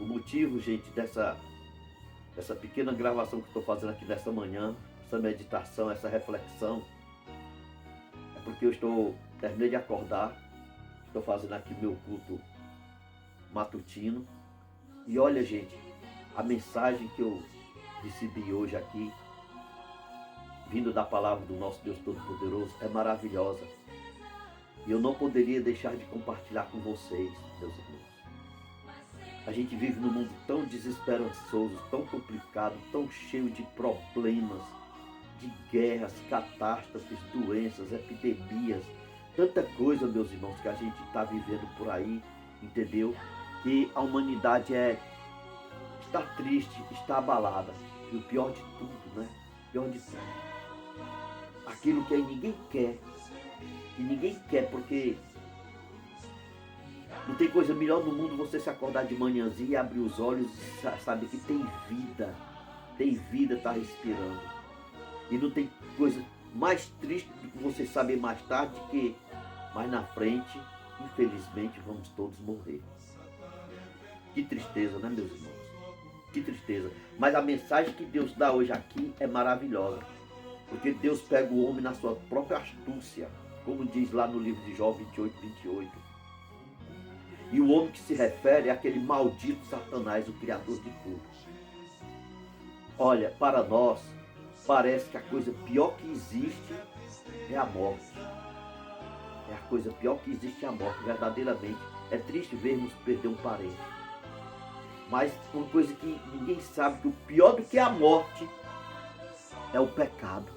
O motivo, gente, dessa pequena gravação que estou fazendo aqui nessa manhã, essa meditação, essa reflexão, é porque terminei de acordar, estou fazendo aqui meu culto matutino. E olha, gente, a mensagem que eu recebi hoje aqui, vindo da palavra do nosso Deus Todo-Poderoso, é maravilhosa. E eu não poderia deixar de compartilhar com vocês, meus irmãos. A gente vive num mundo tão desesperançoso, tão complicado, tão cheio de problemas, de guerras, catástrofes, doenças, epidemias, tanta coisa, meus irmãos, que a gente está vivendo por aí, entendeu? Que a humanidade está triste, está abalada. E o pior de tudo, né? Pior de tudo. Aquilo que ninguém quer. Que ninguém quer, porque não tem coisa melhor no mundo você se acordar de manhãzinha e abrir os olhos e saber que tem vida, está respirando. E não tem coisa mais triste do que você saber mais tarde que mais na frente, infelizmente, vamos todos morrer. Que tristeza, né, meus irmãos? Que tristeza. Mas a mensagem que Deus dá hoje aqui é maravilhosa. Porque Deus pega o homem na sua própria astúcia, como diz lá no livro de Jó 28. E o homem que se refere é aquele maldito Satanás, o criador de tudo. Olha, para nós, parece que a coisa pior que existe é a morte. É a coisa pior que existe é a morte, verdadeiramente. É triste vermos perder um parente. Mas uma coisa que ninguém sabe, que o pior do que a morte é o pecado.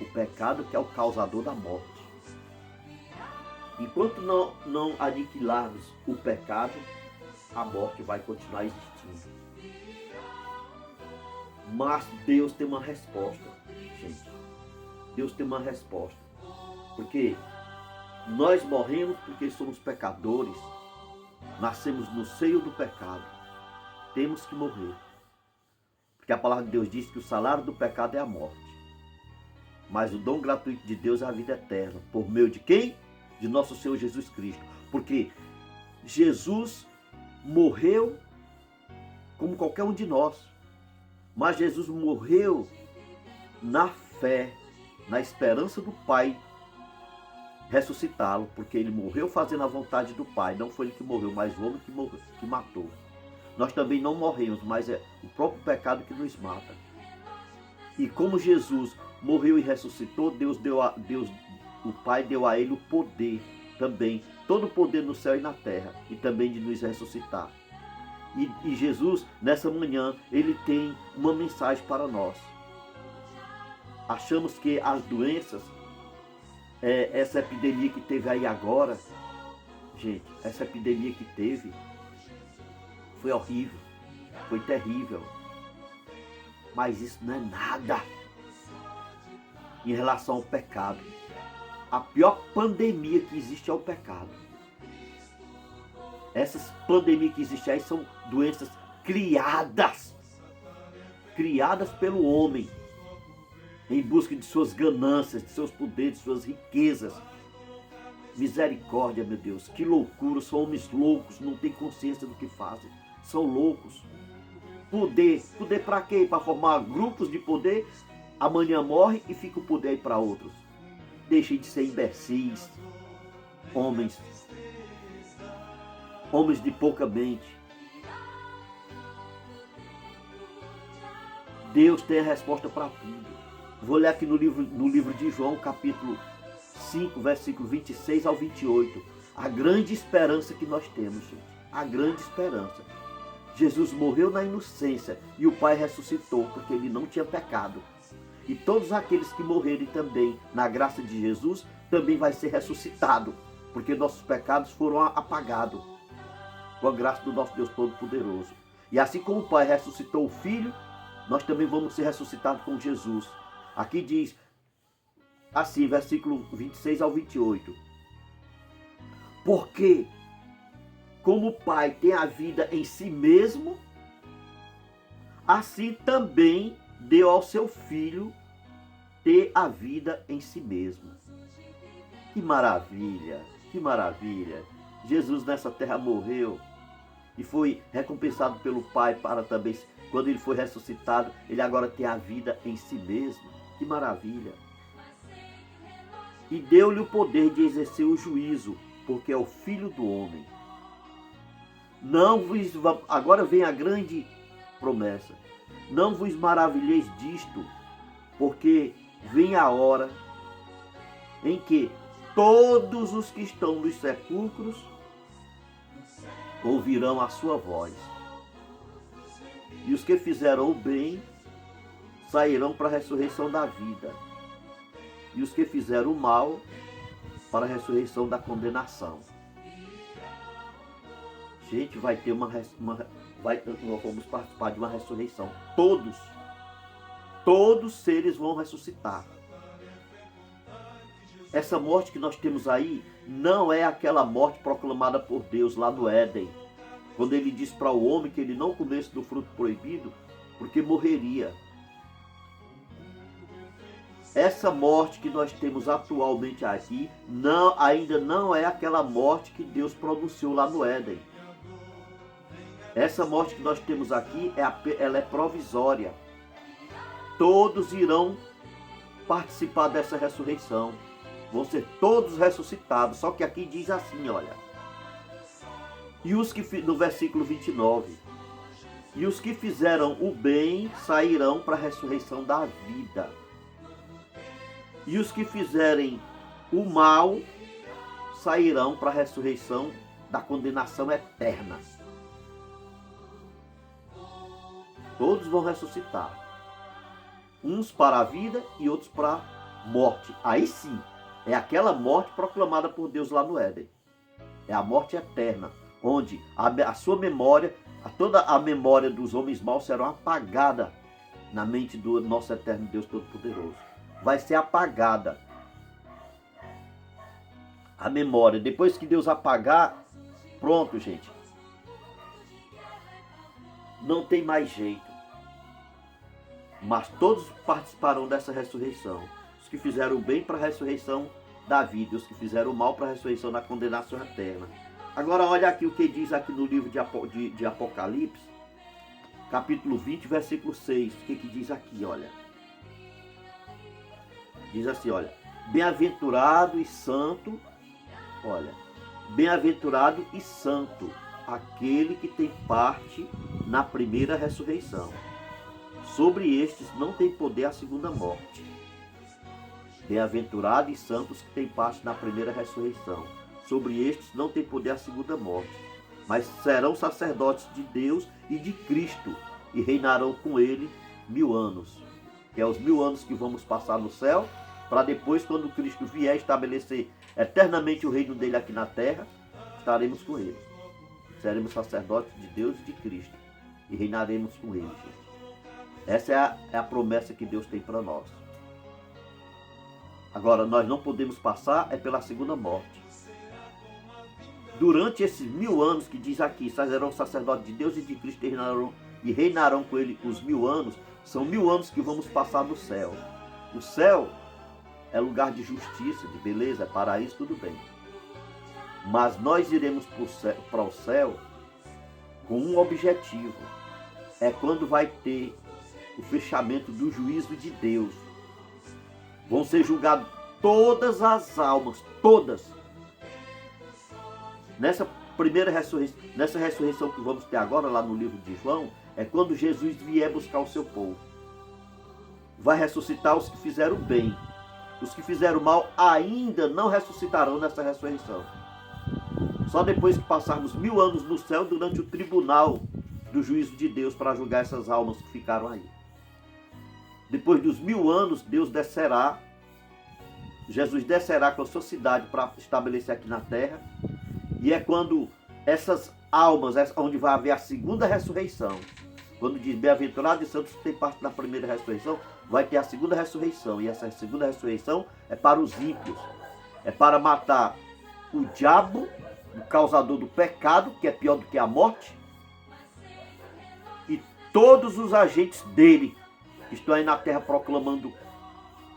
O pecado que é o causador da morte. Enquanto não aniquilarmos o pecado, a morte vai continuar existindo. Mas Deus tem uma resposta, gente. Deus tem uma resposta. Porque nós morremos porque somos pecadores. Nascemos no seio do pecado. Temos que morrer. Porque a palavra de Deus diz que o salário do pecado é a morte. Mas o dom gratuito de Deus é a vida eterna. Por meio de quem? De nosso Senhor Jesus Cristo. Porque Jesus morreu como qualquer um de nós. Mas Jesus morreu na fé, na esperança do Pai ressuscitá-lo. Porque ele morreu fazendo a vontade do Pai. Não foi ele que morreu, mas o homem que matou. Nós também não morremos, mas é o próprio pecado que nos mata. E como Jesus morreu e ressuscitou, o Pai deu a ele o poder também, todo o poder no céu e na terra, e também de nos ressuscitar. E Jesus, nessa manhã, ele tem uma mensagem para nós. Achamos que as doenças, essa epidemia que teve aí agora, gente, essa epidemia que teve, foi horrível, foi terrível. Mas isso não é nada em relação ao pecado. A pior pandemia que existe é o pecado. Essas pandemias que existem aí são doenças criadas pelo homem, em busca de suas ganâncias, de seus poderes, de suas riquezas. Misericórdia, meu Deus, que loucura, são homens loucos, não têm consciência do que fazem, são loucos. Poder para quê? Para formar grupos de poder, amanhã morre e fica o poder aí para outros. Deixem de ser imbecis, homens de pouca mente. Deus tem a resposta para tudo. Vou ler aqui no livro de João, capítulo 5, versículo 26 ao 28. A grande esperança que nós temos, gente. A grande esperança. Jesus morreu na inocência e o Pai ressuscitou porque ele não tinha pecado. E todos aqueles que morrerem também na graça de Jesus também vai ser ressuscitado, porque nossos pecados foram apagados com a graça do nosso Deus Todo-Poderoso. E assim como o Pai ressuscitou o Filho, nós também vamos ser ressuscitados com Jesus. Aqui diz assim, versículo 26 ao 28. Porque como o Pai tem a vida em si mesmo, assim também deu ao seu Filho ter a vida em si mesmo. Que maravilha, que maravilha. Jesus nessa terra morreu e foi recompensado pelo Pai para também, quando ele foi ressuscitado, ele agora tem a vida em si mesmo. Que maravilha! E deu-lhe o poder de exercer o juízo, porque é o Filho do homem. Não vos, agora vem a grande promessa. Não vos maravilheis disto, porque vem a hora em que todos os que estão nos sepulcros ouvirão a sua voz. E os que fizeram o bem sairão para a ressurreição da vida. E os que fizeram o mal para a ressurreição da condenação. Gente, vai ter nós vamos participar de uma ressurreição. Todos seres vão ressuscitar. Essa morte que nós temos aí não é aquela morte proclamada por Deus lá no Éden, quando ele disse para o homem que ele não comesse do fruto proibido, porque morreria. Essa morte que nós temos atualmente aqui ainda não é aquela morte que Deus pronunciou lá no Éden. Essa morte que nós temos aqui, ela é provisória. Todos irão participar dessa ressurreição. Vão ser todos ressuscitados. Só que aqui diz assim, olha. E os que, no versículo 29. E os que fizeram o bem sairão para a ressurreição da vida. E os que fizerem o mal sairão para a ressurreição da condenação eterna. Todos vão ressuscitar. Uns para a vida e outros para a morte. Aí sim, é aquela morte proclamada por Deus lá no Éden. É a morte eterna, onde a sua memória, toda a memória dos homens maus será apagada na mente do nosso eterno Deus Todo-Poderoso. Vai ser apagada a memória. Depois que Deus apagar, pronto, gente. Não tem mais jeito. Mas todos participarão dessa ressurreição. Os que fizeram o bem para a ressurreição da vida, os que fizeram o mal para a ressurreição da condenação eterna. Agora olha aqui o que diz aqui no livro de Apocalipse, capítulo 20, versículo 6. O que diz aqui, olha. Diz assim, olha. Bem-aventurado e santo, olha. Bem-aventurado e santo, aquele que tem parte na primeira ressurreição. Sobre estes não tem poder a segunda morte. Bem-aventurados e santos que têm parte na primeira ressurreição. Sobre estes não tem poder a segunda morte. Mas serão sacerdotes de Deus e de Cristo e reinarão com ele 1000 anos. Que é os 1000 anos que vamos passar no céu, para depois, quando Cristo vier estabelecer eternamente o reino dele aqui na terra, estaremos com ele. Seremos sacerdotes de Deus e de Cristo e reinaremos com ele, gente. Essa é a promessa que Deus tem para nós. Agora, nós não podemos passar pela segunda morte. Durante esses 1000 anos que diz aqui, serão sacerdotes de Deus e de Cristo e reinarão com ele os 1000 anos, são 1000 anos que vamos passar no céu. O céu é lugar de justiça, de beleza, é paraíso, tudo bem. Mas nós iremos para o céu com um objetivo. É quando vai ter o fechamento do juízo de Deus. Vão ser julgadas todas as almas, todas. Nessa primeira ressurreição, nessa ressurreição que vamos ter agora lá no livro de João, é quando Jesus vier buscar o seu povo. Vai ressuscitar os que fizeram bem. Os que fizeram mal ainda não ressuscitarão nessa ressurreição. Só depois que passarmos 1000 anos no céu, durante o tribunal do juízo de Deus, para julgar essas almas que ficaram aí. Depois dos 1000 anos, Jesus descerá com a sua cidade para estabelecer aqui na terra. E é quando essas almas, onde vai haver a segunda ressurreição, quando diz bem-aventurados e santos que tem parte na primeira ressurreição, vai ter a segunda ressurreição. E essa segunda ressurreição é para os ímpios. É para matar o diabo, o causador do pecado, que é pior do que a morte, e todos os agentes dele que estão aí na terra proclamando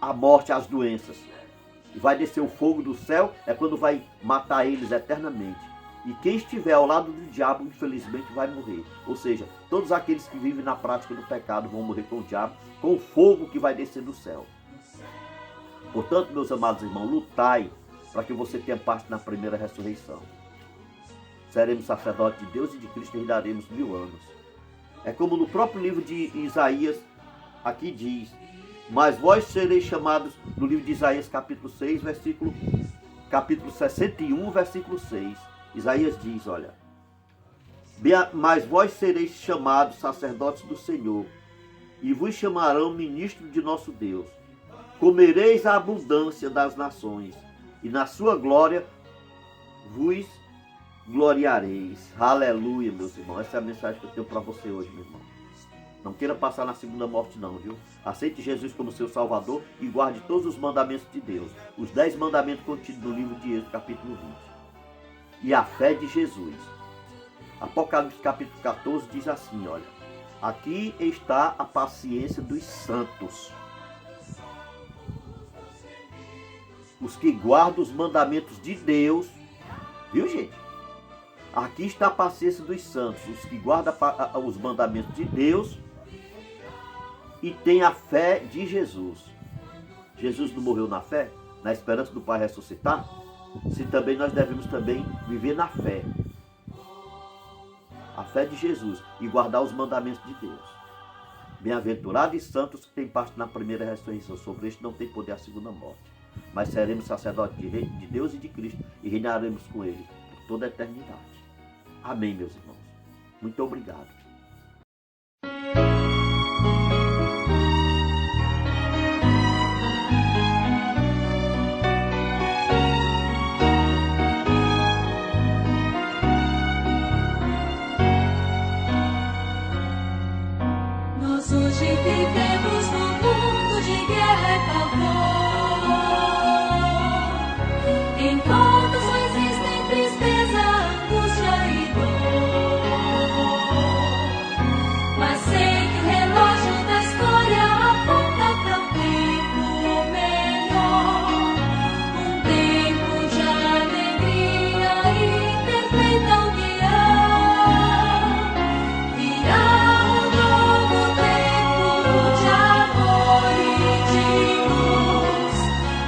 a morte, as doenças. E vai descer o fogo do céu, é quando vai matar eles eternamente. E quem estiver ao lado do diabo, infelizmente, vai morrer. Ou seja, todos aqueles que vivem na prática do pecado vão morrer com o diabo, com o fogo que vai descer do céu. Portanto, meus amados irmãos, lutai para que você tenha parte na primeira ressurreição. Seremos sacerdotes de Deus e de Cristo e reinaremos 1000 anos. É como no próprio livro de Isaías, aqui diz: mas vós sereis chamados, no livro de Isaías capítulo 6, capítulo 61, versículo 6. Isaías diz, olha: mas vós sereis chamados sacerdotes do Senhor, e vos chamarão ministros de nosso Deus. Comereis a abundância das nações, e na sua glória vos gloriareis. Aleluia, meus irmãos. Essa é a mensagem que eu tenho para você hoje, meu irmão. Não queira passar na segunda morte não, viu? Aceite Jesus como seu Salvador e guarde todos os mandamentos de Deus. Os 10 mandamentos contidos no livro de Êxodo, capítulo 20. E a fé de Jesus. Apocalipse, capítulo 14, diz assim, olha: aqui está a paciência dos santos, os que guardam os mandamentos de Deus. Viu, gente? Aqui está a paciência dos santos, os que guardam os mandamentos de Deus e têm a fé de Jesus. Jesus não morreu na fé, na esperança do Pai ressuscitar? Se também nós devemos também viver na fé. A fé de Jesus e guardar os mandamentos de Deus. Bem-aventurados e santos que têm parte na primeira ressurreição. Sobre este não tem poder a segunda morte. Mas seremos sacerdotes de Deus e de Cristo e reinaremos com Ele por toda a eternidade. Amém, meus irmãos. Muito obrigado. Nós hoje vivemos num mundo de guerra e pavor. Em todos existem tristeza, angústia e dor. Mas sei que o relógio da história aponta para um tempo melhor. Um tempo de alegria e perfeita união. Virá um novo tempo de amor e de luz.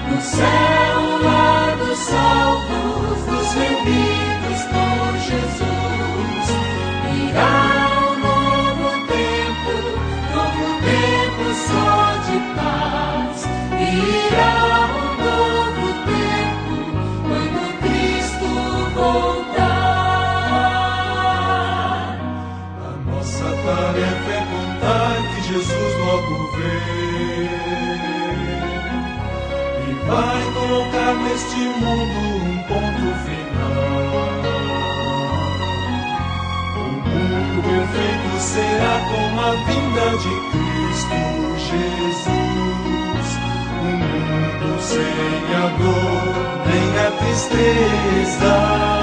No céu, o lar dos salvos, dos remidos por Jesus. Virá um novo tempo só de paz. Virá um novo tempo quando Cristo voltar. A nossa tarefa é contar que Jesus logo vem e vai colocar neste mundo um ponto final. O mundo perfeito será com a vinda de Cristo Jesus. Um mundo sem a dor nem a tristeza.